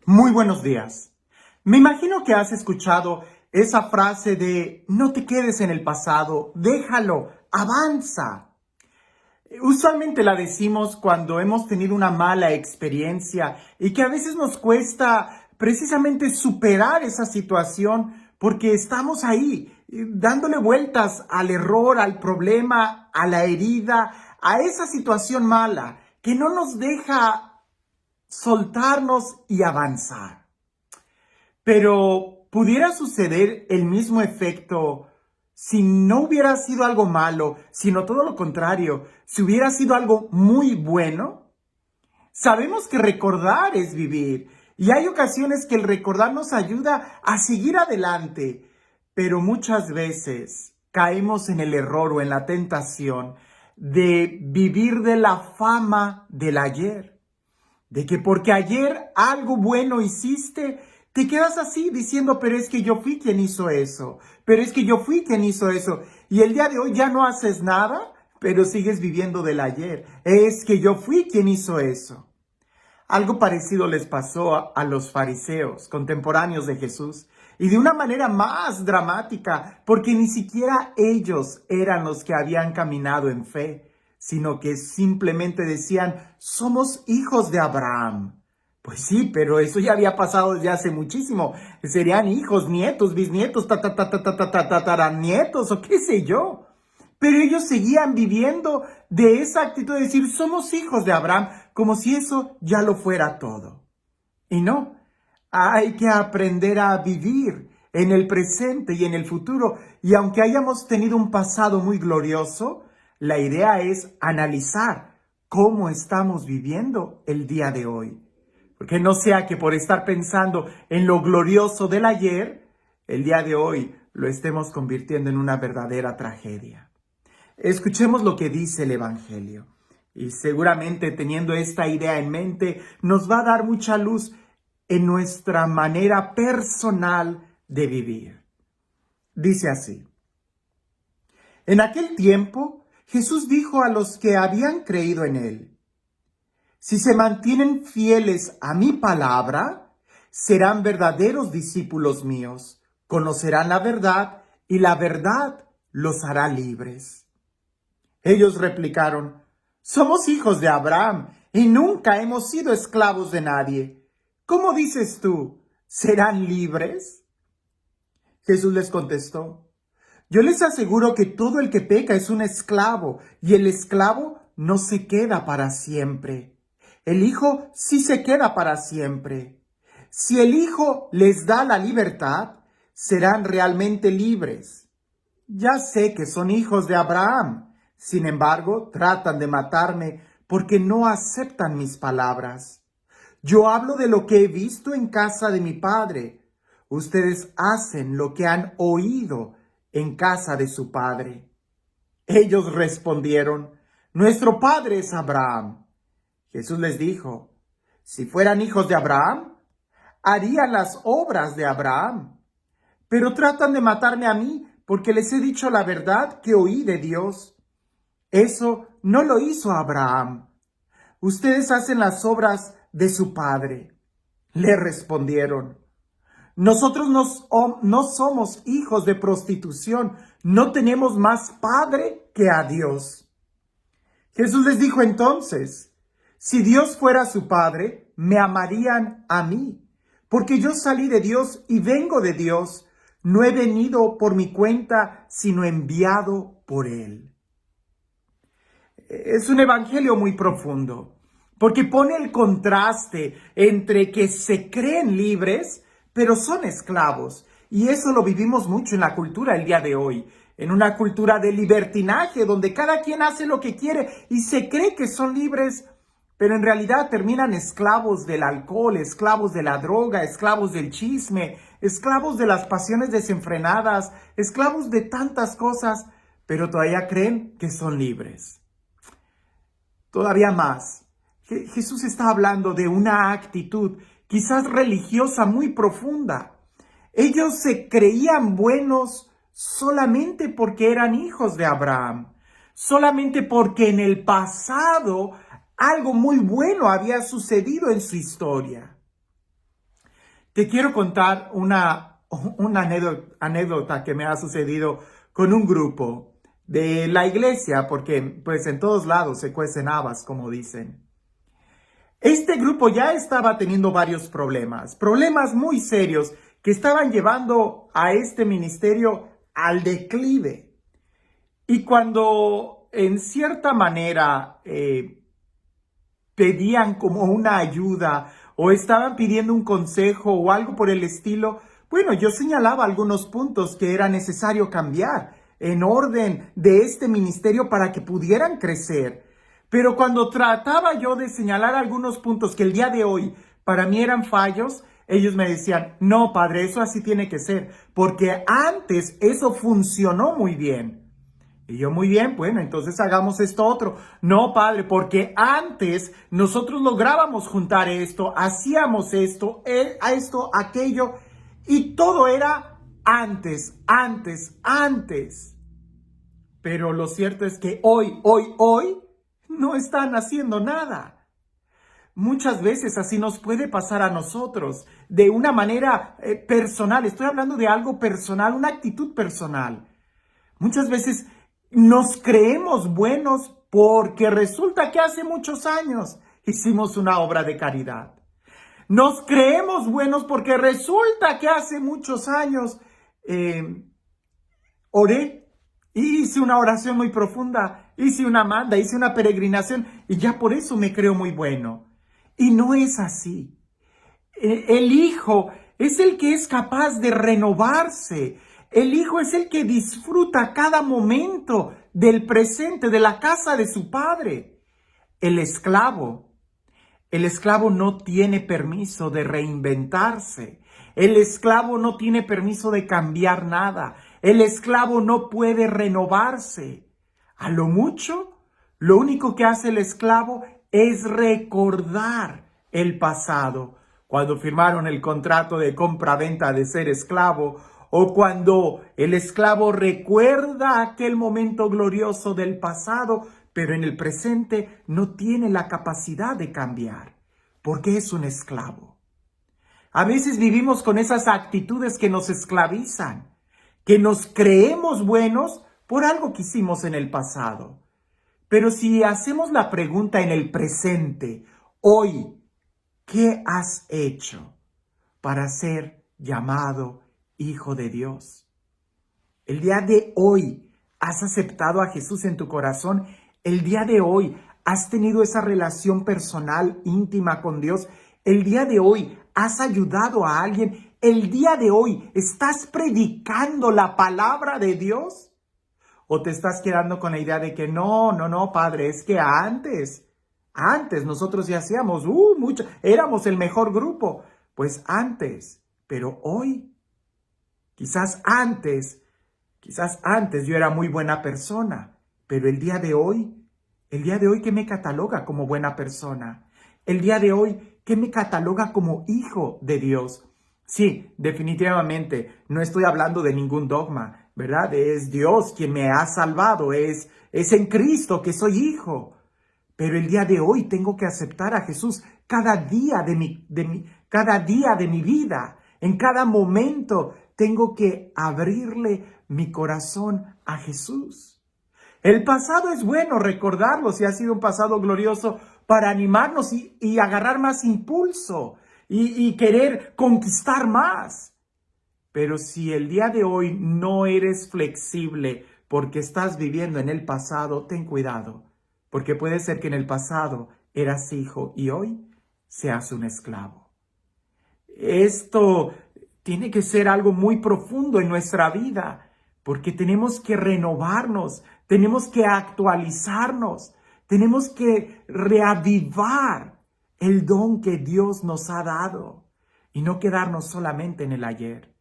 Muy buenos días. Me imagino que has escuchado esa frase de no te quedes en el pasado, déjalo, avanza. Usualmente la decimos cuando hemos tenido una mala experiencia y que a veces nos cuesta precisamente superar esa situación porque estamos ahí dándole vueltas al error, al problema, a la herida, a esa situación mala que no nos deja soltarnos y avanzar. Pero ¿pudiera suceder el mismo efecto si no hubiera sido algo malo, sino todo lo contrario, si hubiera sido algo muy bueno? Sabemos que recordar es vivir y hay ocasiones que el recordar nos ayuda a seguir adelante, pero muchas veces caemos en el error o en la tentación de vivir de la fama del ayer. De que porque ayer algo bueno hiciste, te quedas así diciendo, pero es que yo fui quien hizo eso, pero es que yo fui quien hizo eso. Y el día de hoy ya no haces nada, pero sigues viviendo del ayer. Es que yo fui quien hizo eso. Algo parecido les pasó a los fariseos contemporáneos de Jesús. Y de una manera más dramática, porque ni siquiera ellos eran los que habían caminado en fe, sino que simplemente decían, somos hijos de Abraham. Pues sí, pero eso ya había pasado desde hace muchísimo. Serían hijos, nietos, bisnietos, tataranietos o qué sé yo. Pero ellos seguían viviendo de esa actitud de decir, somos hijos de Abraham, como si eso ya lo fuera todo. Y no, hay que aprender a vivir en el presente y en el futuro. Y aunque hayamos tenido un pasado muy glorioso, la idea es analizar cómo estamos viviendo el día de hoy. Porque no sea que por estar pensando en lo glorioso del ayer, el día de hoy lo estemos convirtiendo en una verdadera tragedia. Escuchemos lo que dice el Evangelio. Y seguramente teniendo esta idea en mente, nos va a dar mucha luz en nuestra manera personal de vivir. Dice así: en aquel tiempo, Jesús dijo a los que habían creído en él, si se mantienen fieles a mi palabra, serán verdaderos discípulos míos, conocerán la verdad y la verdad los hará libres. Ellos replicaron, somos hijos de Abraham y nunca hemos sido esclavos de nadie. ¿Cómo dices tú? ¿Serán libres? Jesús les contestó, yo les aseguro que todo el que peca es un esclavo y el esclavo no se queda para siempre. El Hijo sí se queda para siempre. Si el Hijo les da la libertad, serán realmente libres. Ya sé que son hijos de Abraham. Sin embargo, tratan de matarme porque no aceptan mis palabras. Yo hablo de lo que he visto en casa de mi padre. Ustedes hacen lo que han oído en casa de su padre. Ellos respondieron, nuestro padre es Abraham. Jesús les dijo, si fueran hijos de Abraham, harían las obras de Abraham. Pero tratan de matarme a mí porque les he dicho la verdad que oí de Dios. Eso no lo hizo Abraham. Ustedes hacen las obras de su padre. Le respondieron, nosotros no somos hijos de prostitución, no tenemos más padre que a Dios. Jesús les dijo entonces, si Dios fuera su padre, me amarían a mí, porque yo salí de Dios y vengo de Dios. No he venido por mi cuenta, sino enviado por Él. Es un evangelio muy profundo, porque pone el contraste entre que se creen libres, pero son esclavos. Y eso lo vivimos mucho en la cultura el día de hoy, en una cultura de libertinaje, donde cada quien hace lo que quiere y se cree que son libres, pero en realidad terminan esclavos del alcohol, esclavos de la droga, esclavos del chisme, esclavos de las pasiones desenfrenadas, esclavos de tantas cosas, pero todavía creen que son libres. Todavía más, Jesús está hablando de una actitud quizás religiosa muy profunda. Ellos se creían buenos solamente porque eran hijos de Abraham, solamente porque en el pasado algo muy bueno había sucedido en su historia. Te quiero contar una anécdota que me ha sucedido con un grupo de la iglesia, porque pues en todos lados se cuecen habas, como dicen. Este grupo ya estaba teniendo varios problemas muy serios que estaban llevando a este ministerio al declive. Y cuando en cierta manera pedían como una ayuda o estaban pidiendo un consejo o algo por el estilo, bueno, yo señalaba algunos puntos que era necesario cambiar en orden de este ministerio para que pudieran crecer. Pero cuando trataba yo de señalar algunos puntos que el día de hoy para mí eran fallos, ellos me decían, no, padre, eso así tiene que ser, porque antes eso funcionó muy bien. Y yo, muy bien, bueno, entonces hagamos esto otro. No, padre, porque antes nosotros lográbamos juntar esto, hacíamos esto, aquello, y todo era antes. Pero lo cierto es que hoy, no están haciendo nada. Muchas veces así nos puede pasar a nosotros, de una manera personal. Estoy hablando de algo personal, una actitud personal. Muchas veces nos creemos buenos porque resulta que hace muchos años hicimos una obra de caridad. Nos creemos buenos porque resulta que hace muchos años oré y hice una oración muy profunda, hice una manda, hice una peregrinación y ya por eso me creo muy bueno. Y no es así. El Hijo es el que es capaz de renovarse. El Hijo es el que disfruta cada momento del presente, de la casa de su Padre. El esclavo no tiene permiso de reinventarse. El esclavo no tiene permiso de cambiar nada. El esclavo no puede renovarse. A lo mucho, lo único que hace el esclavo es recordar el pasado. Cuando firmaron el contrato de compra-venta de ser esclavo, o cuando el esclavo recuerda aquel momento glorioso del pasado, pero en el presente no tiene la capacidad de cambiar, porque es un esclavo. A veces vivimos con esas actitudes que nos esclavizan, que nos creemos buenos por algo que hicimos en el pasado. Pero si hacemos la pregunta en el presente, hoy, ¿qué has hecho para ser llamado hijo de Dios? El día de hoy has aceptado a Jesús en tu corazón. El día de hoy has tenido esa relación personal, íntima con Dios. El día de hoy has ayudado a alguien. El día de hoy estás predicando la palabra de Dios. ¿O te estás quedando con la idea de que no, padre, es que antes nosotros ya hacíamos mucho, éramos el mejor grupo? Pues antes, pero hoy, quizás antes yo era muy buena persona, pero el día de hoy, ¿qué me cataloga como buena persona? El día de hoy, ¿qué me cataloga como hijo de Dios? Sí, definitivamente, no estoy hablando de ningún dogma, ¿verdad? Es Dios quien me ha salvado, es en Cristo que soy hijo. Pero el día de hoy tengo que aceptar a Jesús cada día de mi vida. En cada momento tengo que abrirle mi corazón a Jesús. El pasado es bueno recordarlo, si ha sido un pasado glorioso, para animarnos y agarrar más impulso y querer conquistar más. Pero si el día de hoy no eres flexible porque estás viviendo en el pasado, ten cuidado, porque puede ser que en el pasado eras hijo y hoy seas un esclavo. Esto tiene que ser algo muy profundo en nuestra vida, porque tenemos que renovarnos, tenemos que actualizarnos, tenemos que reavivar el don que Dios nos ha dado y no quedarnos solamente en el ayer.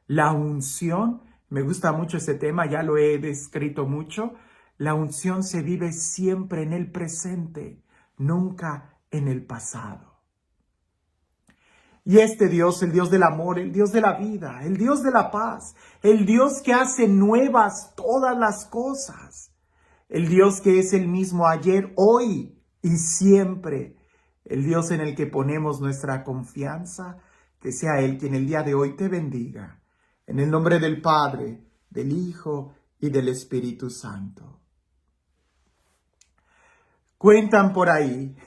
La unción, me gusta mucho ese tema, ya lo he descrito mucho. La unción se vive siempre en el presente, nunca en el pasado. Y este Dios, el Dios del amor, el Dios de la vida, el Dios de la paz, el Dios que hace nuevas todas las cosas, el Dios que es el mismo ayer, hoy y siempre, el Dios en el que ponemos nuestra confianza, Que sea Él quien el día de hoy te bendiga. En el nombre del Padre, del Hijo y del Espíritu Santo. Cuentan por ahí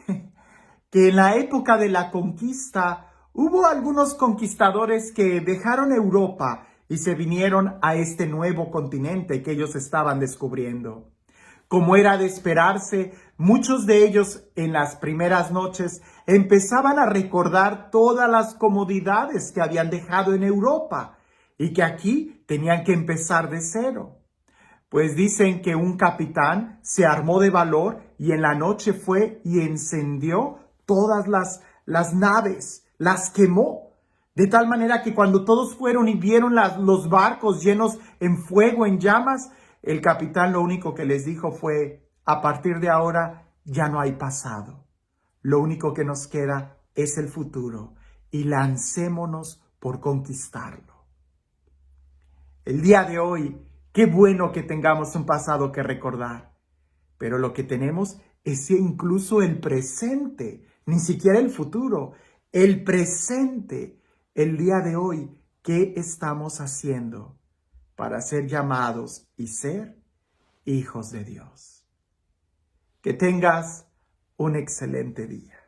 que en la época de la conquista hubo algunos conquistadores que dejaron Europa y se vinieron a este nuevo continente que ellos estaban descubriendo. Como era de esperarse, muchos de ellos en las primeras noches empezaban a recordar todas las comodidades que habían dejado en Europa y que aquí tenían que empezar de cero. Pues dicen que un capitán se armó de valor y en la noche fue y encendió todas las naves, las quemó. De tal manera que cuando todos fueron y vieron los barcos llenos en fuego, en llamas, el capitán lo único que les dijo fue: a partir de ahora ya no hay pasado. Lo único que nos queda es el futuro y lancémonos por conquistarlo. El día de hoy, qué bueno que tengamos un pasado que recordar, pero lo que tenemos es incluso el presente, ni siquiera el futuro, el presente, el día de hoy. ¿Qué estamos haciendo para ser llamados y ser hijos de Dios? Que tengas un excelente día.